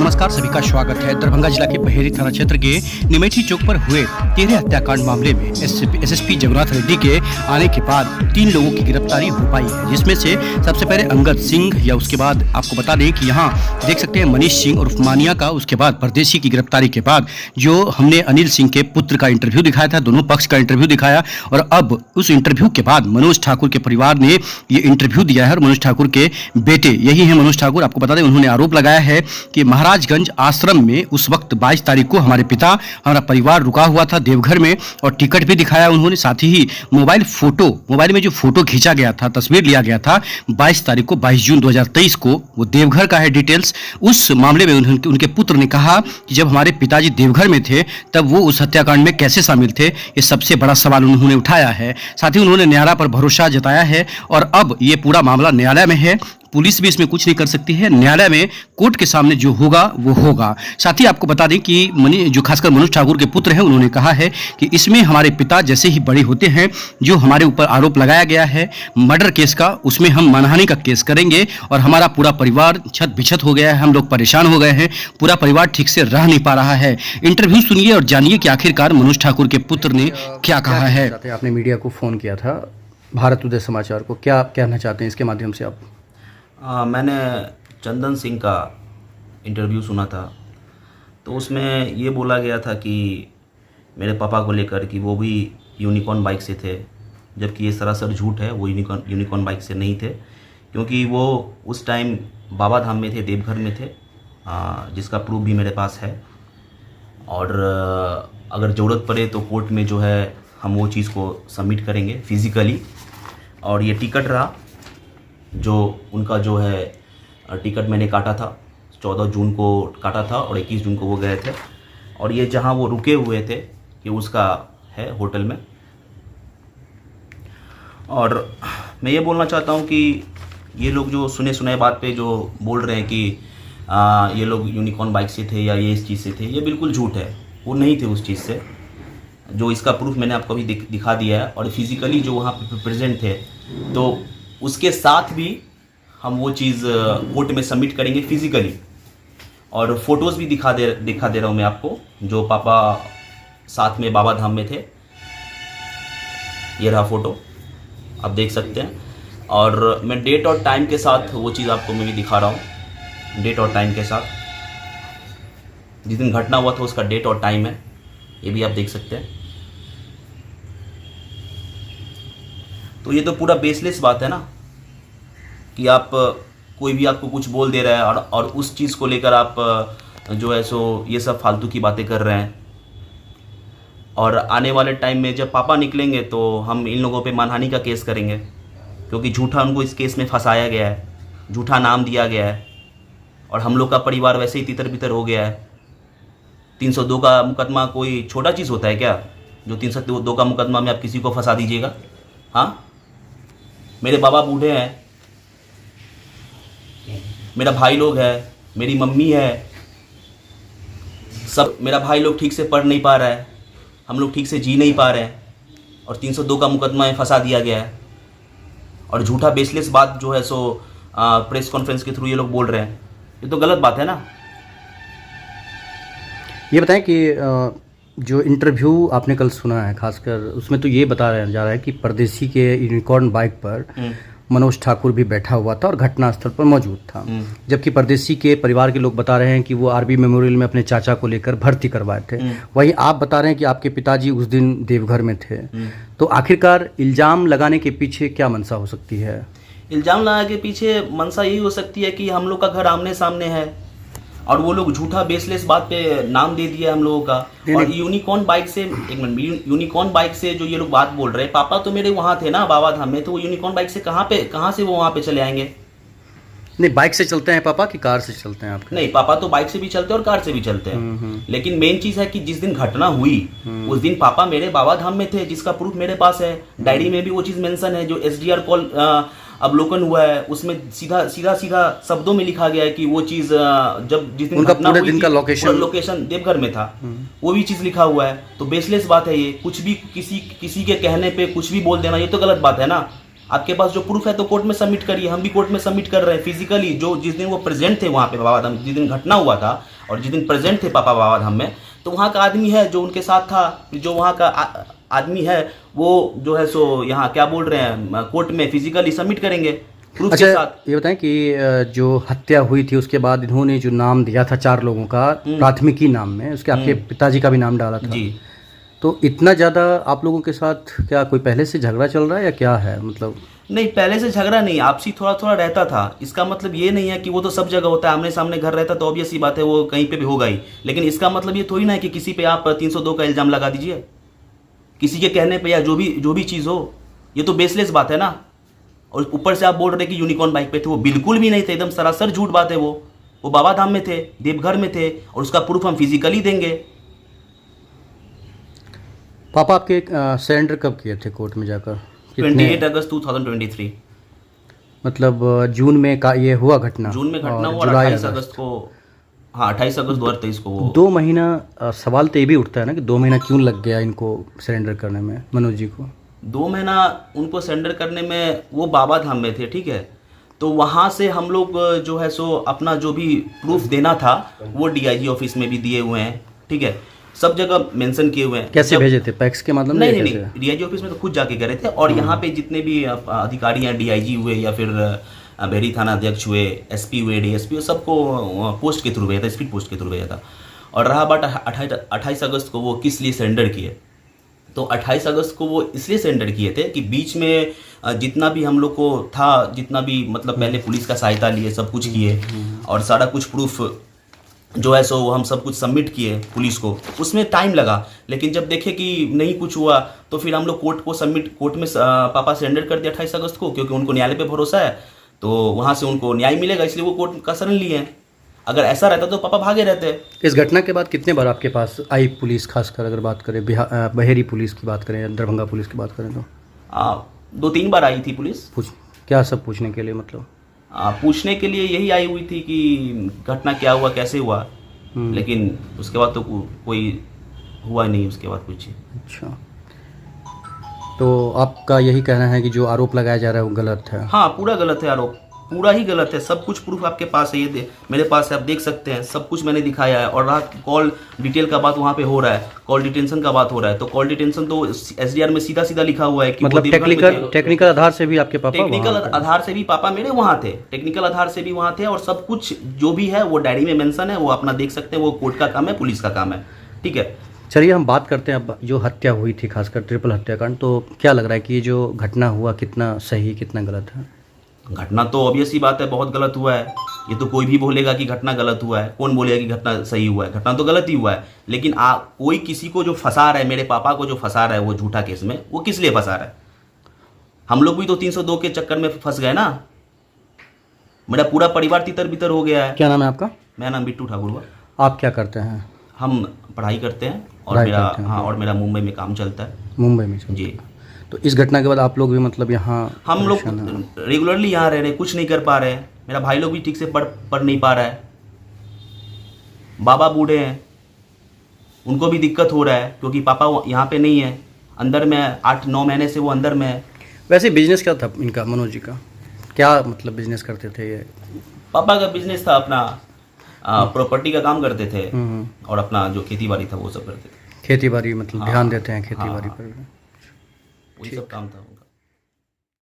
नमस्कार, सभी का स्वागत है। दरभंगा जिला के बहेरी थाना क्षेत्र के निमेठी चौक पर हुए 13 हत्याकांड मामले में एसएसपी जगन्नाथ रेड्डी के आने के बाद 3 लोगों की गिरफ्तारी हो पाई है, जिसमें से सबसे पहले अंगद सिंह, या उसके बाद आपको बता दें कि यहाँ देख सकते हैं मनीष सिंह उर्फ मानिया का। उसके बाद परदेशी की गिरफ्तारी के बाद जो हमने अनिल सिंह के पुत्र का इंटरव्यू दिखाया था, दोनों पक्ष का इंटरव्यू दिखाया, और अब उस इंटरव्यू के बाद मनोज ठाकुर के परिवार ने ये इंटरव्यू दिया है। और मनोज ठाकुर के बेटे यही है मनोज ठाकुर। आपको बता दें, उन्होंने आरोप लगाया है कि महाराजगंज आश्रम में उस वक्त 22 तारीख को हमारा परिवार रुका हुआ था देवघर में, और टिकट भी दिखाया उन्होंने। साथ ही मोबाइल में जो फोटो खींचा गया था, तस्वीर लिया गया था 22 तारीख को, 22 जून 2023 को, वो देवघर का है डिटेल्स। उस मामले में उनके पुत्र ने कहा कि जब हमारे पिताजी देवघर में थे तब वो उस हत्याकांड में कैसे शामिल थे, ये सबसे बड़ा सवाल उन्होंने उठाया है। साथ ही उन्होंने न्यायालय पर भरोसा जताया है, और अब ये पूरा मामला न्यायालय में है। पुलिस भी इसमें कुछ नहीं कर सकती है, न्यायालय में कोर्ट के सामने जो होगा वो होगा। साथ ही आपको बता दें कि जो खासकर मनोज ठाकुर के पुत्र हैं, उन्होंने कहा है कि इसमें हमारे पिता जैसे ही बड़े होते हैं, जो हमारे ऊपर आरोप लगाया गया है मर्डर केस का, उसमें हम मानहानि का केस करेंगे, और हमारा पूरा परिवार छत बिछत हो गया है, हम लोग परेशान हो गए हैं, पूरा परिवार ठीक से रह नहीं पा रहा है। इंटरव्यू सुनिए और जानिए कि आखिरकार मनोज ठाकुर के पुत्र ने क्या कहा है। आपने मीडिया को फ़ोन किया था, भारत उदय समाचार को, क्या कहना चाहते हैं इसके माध्यम से आप? मैंने चंदन सिंह का इंटरव्यू सुना था, तो उसमें ये बोला गया था कि मेरे पापा को लेकर कि वो भी यूनिकॉर्न बाइक से थे, जबकि ये सरासर झूठ है। वो यूनिकॉर्न बाइक से नहीं थे, क्योंकि वो उस टाइम बाबा धाम में थे, देवघर में थे, जिसका प्रूफ भी मेरे पास है। और अगर ज़रूरत पड़े तो कोर्ट में जो है हम वो चीज़ को सबमिट करेंगे फिज़िकली। और ये टिकट रहा जो उनका जो है टिकट मैंने काटा था, 14 जून को काटा था और 21 जून को वो गए थे। और ये जहाँ वो रुके हुए थे कि उसका है होटल में। और मैं ये बोलना चाहता हूँ कि ये लोग जो सुने सुनाए बात पे जो बोल रहे हैं कि ये लोग यूनिकॉर्न बाइक से थे या ये इस चीज़ से थे, ये बिल्कुल झूठ है। वो नहीं थे उस चीज़ से, जो इसका प्रूफ मैंने आपको अभी दिखा दिया है। और फिज़िकली जो वहाँ पे प्रेजेंट थे, तो उसके साथ भी हम वो चीज़ कोर्ट में सबमिट करेंगे फिज़िकली। और फोटोज़ भी दिखा दे रहा हूँ मैं आपको, जो पापा साथ में बाबा धाम में थे। ये रहा फ़ोटो, आप देख सकते हैं। और मैं डेट और टाइम के साथ वो चीज़ आपको मैं भी दिखा रहा हूँ, डेट और टाइम के साथ। जिस दिन घटना हुआ था उसका डेट और टाइम है, ये भी आप देख सकते हैं। तो ये तो पूरा बेसलेस बात है ना, कि आप कोई भी आपको कुछ बोल दे रहा है और उस चीज़ को लेकर आप जो है सो ये सब फालतू की बातें कर रहे हैं। और आने वाले टाइम में जब पापा निकलेंगे तो हम इन लोगों पे मानहानि का केस करेंगे, क्योंकि झूठा उनको इस केस में फंसाया गया है, झूठा नाम दिया गया है, और हम लोग का परिवार वैसे ही तितर बितर हो गया है। 302 का मुकदमा कोई छोटा चीज़ होता है क्या, जो 302 का मुकदमा में आप किसी को फंसा दीजिएगा? हाँ, मेरे बाबा बूढ़े हैं, मेरा भाई लोग है, मेरी मम्मी है, सब मेरा भाई लोग ठीक से पढ़ नहीं पा रहा है, हम लोग ठीक से जी नहीं पा रहे हैं, और 302 का मुकदमा में फंसा दिया गया है। और झूठा बेसलेस बात जो है सो प्रेस कॉन्फ्रेंस के थ्रू ये लोग बोल रहे हैं, ये तो गलत बात है ना। ये बताएं कि जो इंटरव्यू आपने कल सुना है, खासकर उसमें तो ये बताया जा रहा है कि परदेशी के यूनिकॉर्न बाइक पर मनोज ठाकुर भी बैठा हुआ था और घटनास्थल पर मौजूद था, जबकि परदेशी के परिवार के लोग बता रहे हैं कि वो आरबी मेमोरियल में अपने चाचा को लेकर भर्ती करवाए थे। वहीं आप बता रहे हैं कि आपके पिताजी उस दिन देवघर में थे। तो आखिरकार इल्ज़ाम लगाने के पीछे क्या मंशा हो सकती है? इल्ज़ाम लगाने के पीछे मंशा यही हो सकती है कि हम लोग का घर आमने सामने है, और वो लोग झूठा बेसलेस बात पे नाम दे दिया हम लोगों का। और यूनिकॉर्न बाइक से, एक मिनट, यूनिकॉर्न बाइक से जो ये लोग बात बोल रहे हैं, पापा तो मेरे वहाँ थे ना बाबा धाम में, तो वो यूनिकॉर्न बाइक से कहाँ से वो वहाँ पे चले आएंगे? नहीं, बाइक से चलते हैं पापा कि कार से चलते हैं आपके? नहीं, पापा तो बाइक से भी चलते हैं और कार से भी चलते हैं। लेकिन मेन चीज है कि जिस दिन घटना हुई उस दिन पापा मेरे बाबा धाम में थे, जिसका प्रूफ मेरे पास है। डायरी में भी वो चीज मेंशन है, जो SDR कॉल अवलोकन हुआ है उसमें सीधा शब्दों में लिखा गया है कि वो चीज जब जिस दिन घटना हुई थी, लोकेशन देवघर में था, वो भी चीज लिखा हुआ है। तो बेसलेस बात है ये, कुछ भी किसी के कहने पे कुछ भी बोल देना, ये तो गलत बात है ना। आपके पास जो प्रूफ है तो कोर्ट में सबमिट करिए। हम भी कोर्ट में सबमिट कर रहे हैं फिजिकली। जो जिस दिन वो प्रेजेंट थे वहाँ पे बाबा धाम, जिस दिन घटना हुआ था और जिस दिन प्रेजेंट थे पापा बाबा धाम में, तो वहाँ का आदमी है जो उनके साथ था, जो वहाँ का आदमी है वो जो है सो यहाँ क्या बोल रहे हैं कोर्ट में फिजिकली सबमिट करेंगे प्रूफ के साथ। ये बताएं कि जो हत्या हुई थी उसके बाद इन्होंने जो नाम दिया था 4 लोगों का प्राथमिकी नाम में, उसके आपके पिताजी का भी नाम डाला था जी। तो इतना ज़्यादा आप लोगों के साथ क्या कोई पहले से झगड़ा चल रहा है या क्या है? मतलब नहीं, पहले से झगड़ा नहीं, आपसी थोड़ा थोड़ा रहता था। इसका मतलब ये नहीं है कि वो तो सब जगह होता है, आमने सामने घर रहता तो ऑब्वियस ही बात है वो कहीं पे भी होगा ही। लेकिन इसका मतलब ये थोड़ी ना है कि किसी पे आप 302 का इल्ज़ाम लगा दीजिए किसी के कहने पे, या जो भी चीज़ हो। ये तो बेसलेस बात है ना। और ऊपर से आप बोल रहे कि यूनिकॉर्न बाइक पे थे, वो बिल्कुल भी नहीं थे, एकदम सरासर झूठ बात है। वो बाबा धाम में थे, देवघर में थे, और उसका प्रूफ हम फिजिकली देंगे। पापा आपके सरेंडर कब किए थे कोर्ट में जाकर? 28 अगस्त 2023। मतलब जून में का ये हुआ घटना? जून में घटना हुआ, जुलाई 28 अगस्त को, हाँ 28 अगस्त 2023 को वो 2 महीना। सवाल तो ये भी उठता है ना कि 2 महीना क्यों लग गया इनको सरेंडर करने में, मनोज जी को? 2 महीना उनको सरेंडर करने में, वो बाबा धाम में थे, ठीक है। तो वहाँ से हम लोग जो है सो अपना जो भी प्रूफ देना था वो डीआईजी ऑफिस में भी दिए हुए हैं, ठीक है, सब जगह मेंशन किए हुए हैं। कैसे भेजे थे? पैक्स के मतलब? नहीं, डीआईजी ऑफिस में तो खुद जाके करे थे। और यहाँ पे जितने भी अधिकारी हैं, डीआईजी हुए या फिर बहरी थाना अध्यक्ष हुए, एसपी हुए, डीएसपी हुए, सबको पोस्ट के थ्रू भेजा था, स्पीड पोस्ट के थ्रू भेजा था। और रहा बात 28 अगस्त को वो किस लिए सरेंडर किए, तो 28 अगस्त को वो इसलिए सरेंडर किए थे कि बीच में जितना भी हम लोग को था, जितना भी मतलब पहले पुलिस का सहायता लिए, सब कुछ किए और सारा कुछ प्रूफ जो है सो हम सब कुछ सबमिट किए पुलिस को, उसमें टाइम लगा। लेकिन जब देखे कि नहीं कुछ हुआ तो फिर हम लोग कोर्ट में पापा सरेंडर कर दिया 28 अगस्त को, क्योंकि उनको न्यायालय पे भरोसा है, तो वहाँ से उनको न्याय मिलेगा, इसलिए वो कोर्ट का शरण लिए हैं। अगर ऐसा रहता तो पापा भागे रहते। इस घटना के बाद कितने बार आपके पास आई पुलिस? खासकर अगर बात करें बहेरी पुलिस की बात करें या दरभंगा पुलिस की बात करें तो 2-3 बार आई थी पुलिस। क्या सब पूछने के लिए? मतलब पूछने के लिए यही आई हुई थी कि घटना क्या हुआ, कैसे हुआ, लेकिन उसके बाद तो कोई हुआ नहीं उसके बाद कुछ। अच्छा, तो आपका यही कहना है कि जो आरोप लगाया जा रहा है वो गलत है? हाँ, पूरा गलत है आरोप, पूरा ही गलत है। सब कुछ प्रूफ आपके पास है, ये मेरे पास है, आप देख सकते हैं, सब कुछ मैंने दिखाया है। और रहा कॉल डिटेल का बात, वहाँ पे हो रहा है, कॉल डिटेंशन का बात हो रहा है, तो कॉल डिटेंशन तो एसडीआर में सीधा सीधा लिखा हुआ है कि मतलब टेक्निकल आधार से भी आपके पापा, टेक्निकल आधार से भी पापा मेरे वहाँ थे, टेक्निकल आधार से भी वहाँ थे, और सब कुछ जो भी है वो डायरी में मेंशन है, वो अपना देख सकते हैं। वो कोर्ट का काम है, पुलिस का काम है, ठीक है। चलिए हम बात करते हैं अब जो हत्या हुई थी, खासकर ट्रिपल हत्याकांड, तो क्या लग रहा है कि ये जो घटना हुआ कितना सही कितना गलत है? घटना तो ऑब्वियस ही बात है बहुत गलत हुआ है। ये तो कोई भी बोलेगा कि घटना गलत हुआ है, कौन बोलेगा कि घटना सही हुआ है? घटना तो गलत ही हुआ है। लेकिन कोई किसी को जो फंसा रहा है, मेरे पापा को जो फंसा रहा है वो झूठा केस में, वो किस लिए फंसा रहा है? हम लोग भी तो 302 के चक्कर में फंस गए ना। मेरा पूरा परिवार तितर बितर हो गया है। क्या नाम है आपका? मेरा नाम बिट्टू ठाकुर हुआ। आप क्या करते हैं? हम पढ़ाई करते हैं और मेरा मुंबई में काम चलता है। मुंबई में जी। तो इस घटना के बाद आप लोग भी मतलब यहाँ? हम लोग रेगुलरली यहाँ रह रहे, कुछ नहीं कर पा रहे हैं। मेरा भाई लोग भी ठीक से पढ़ नहीं पा रहा है। बाबा बूढ़े हैं, उनको भी दिक्कत हो रहा है क्योंकि पापा यहाँ पे नहीं है, अंदर में 8-9 महीने से वो अंदर में है। वैसे बिजनेस क्या था इनका, मनोज जी का? क्या मतलब बिजनेस करते थे ये? पापा का बिजनेस था अपना, प्रॉपर्टी का काम करते थे और अपना जो खेती बाड़ी था वो सब करते थे। खेती बाड़ी मतलब ध्यान देते हैं खेती बाड़ी पर? वही सब काम था।